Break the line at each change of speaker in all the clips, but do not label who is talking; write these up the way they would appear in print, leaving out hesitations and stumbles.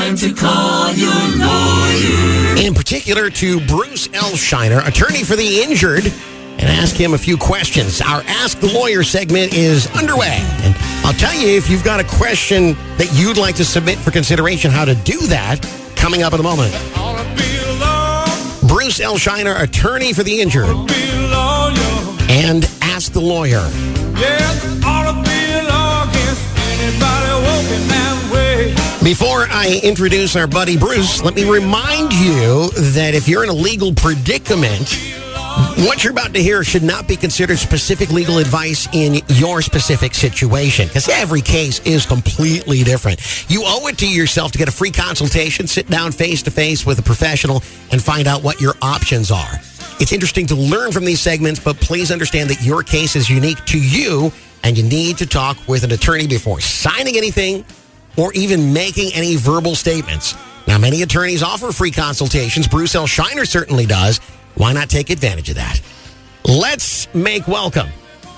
time to call your lawyer.
In particular to Bruce L. Scheiner, attorney for the injured, and ask him a few questions. Our Ask the Lawyer segment is underway. And I'll tell you, if you've got a question that you'd like to submit for consideration, how to do that, coming up in a moment. Bruce L. Scheiner, attorney for the injured, and Ask the Lawyer. Before I introduce our buddy Bruce, let me remind you that if you're in a legal predicament, what you're about to hear should not be considered specific legal advice in your specific situation, because every case is completely different. You owe it to yourself to get a free consultation, sit down face-to-face with a professional, and find out what your options are. It's interesting to learn from these segments, but please understand that your case is unique to you, and you need to talk with an attorney before signing anything or even making any verbal statements. Now, many attorneys offer free consultations. Bruce L. Scheiner certainly does. Why not take advantage of that? Let's make welcome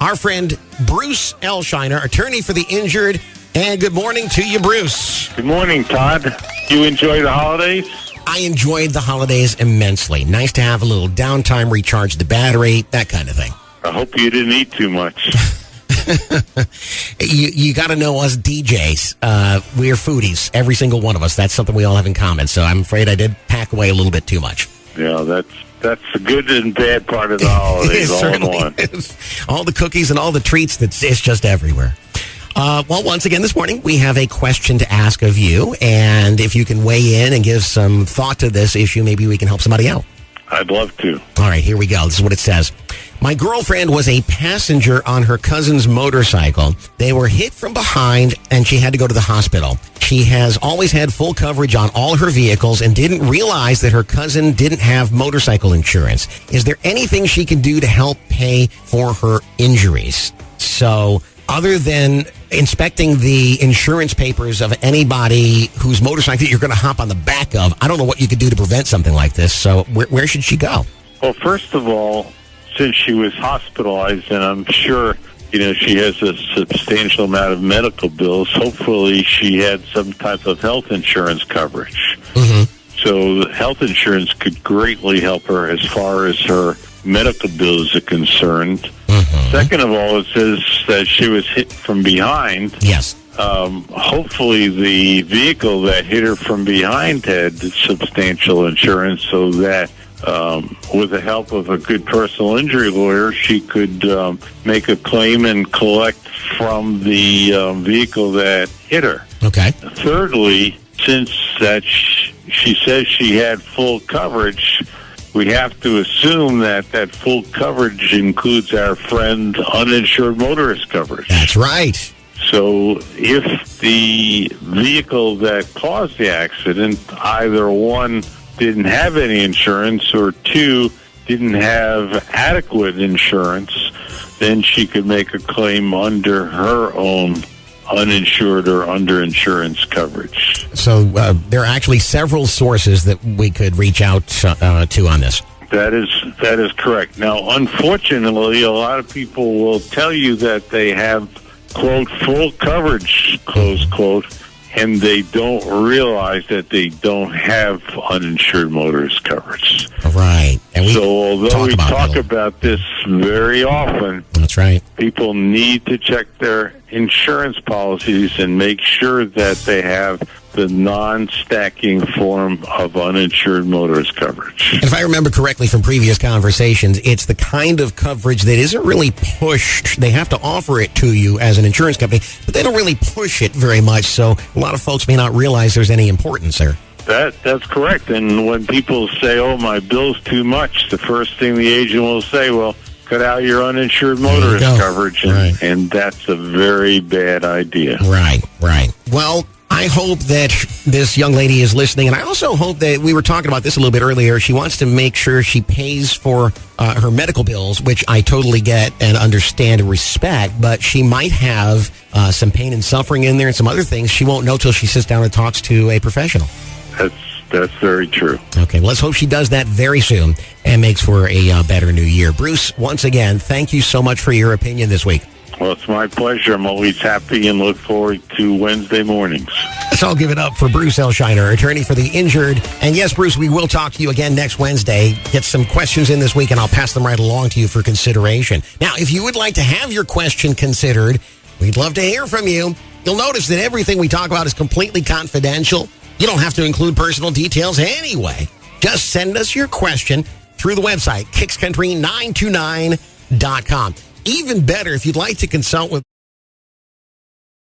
our friend Bruce L. Scheiner, attorney for the injured. And good morning to you, Bruce.
Good morning, Todd. You enjoy the holidays?
I enjoyed the holidays immensely. Nice to have a little downtime, recharge the battery, that kind of thing.
I hope you didn't eat too much.
You got to know us DJs. We're foodies, every single one of us. That's something we all have in common. So I'm afraid I did pack away a little bit too much.
Yeah, that's the good and bad part of the holidays all in one.
All the cookies and all the treats, it's just everywhere. Well, once again this morning, we have a question to ask of you. And if you can weigh in and give some thought to this issue, maybe we can help somebody out.
I'd love to.
All right, here we go. This is what it says. My girlfriend was a passenger on her cousin's motorcycle. They were hit from behind, and she had to go to the hospital. She has always had full coverage on all her vehicles and didn't realize that her cousin didn't have motorcycle insurance. Is there anything she can do to help pay for her injuries? So, other than inspecting the insurance papers of anybody whose motorcycle you're going to hop on the back of, I don't know what you could do to prevent something like this. So where should she go?
Well, first of all, since she was hospitalized, and I'm sure, she has a substantial amount of medical bills, hopefully she had some type of health insurance coverage.
Mm-hmm.
So health insurance could greatly help her as far as her medical bills are concerned.
Mm-hmm.
Second of all, it says that she was hit from behind.
Yes.
Hopefully the vehicle that hit her from behind had substantial insurance so that with the help of a good personal injury lawyer, she could make a claim and collect from the vehicle that hit her.
Okay.
Thirdly, since that she says she had full coverage, we have to assume that full coverage includes our friend uninsured motorist coverage.
That's right.
So if the vehicle that caused the accident, either one, didn't have any insurance, or two, didn't have adequate insurance, then she could make a claim under her own uninsured or underinsurance coverage.
So there are actually several sources that we could reach out to on this.
That is correct. Now, unfortunately, a lot of people will tell you that they have, quote, full coverage, close quote, and they don't realize that they don't have uninsured motorist coverage.
Right. And
so although we talk about this very often,
that's right,
people need to check their insurance policies and make sure that they have the non-stacking form of uninsured motorist coverage.
And if I remember correctly from previous conversations, it's the kind of coverage that isn't really pushed. They have to offer it to you as an insurance company, but they don't really push it very much, so a lot of folks may not realize there's any importance there.
That's correct. And when people say, oh, my bill's too much, the first thing the agent will say, well, cut out your uninsured motorist coverage, and that's a very bad idea.
Right. Well, I hope that this young lady is listening, and I also hope that we were talking about this a little bit earlier. She wants to make sure she pays for her medical bills, which I totally get and understand and respect, but she might have some pain and suffering in there and some other things she won't know till she sits down and talks to a professional.
That's very true.
Okay, well, let's hope she does that very soon and makes for a better new year. Bruce, once again, thank you so much for your opinion this week.
Well, it's my pleasure. I'm always happy and look forward to Wednesday mornings.
So I'll give it up for Bruce L. Scheiner, attorney for the injured. And yes, Bruce, we will talk to you again next Wednesday. Get some questions in this week, and I'll pass them right along to you for consideration. Now, if you would like to have your question considered, we'd love to hear from you. You'll notice that everything we talk about is completely confidential. You don't have to include personal details anyway. Just send us your question through the website, kickscountry929.com. Even better, if you'd like to consult with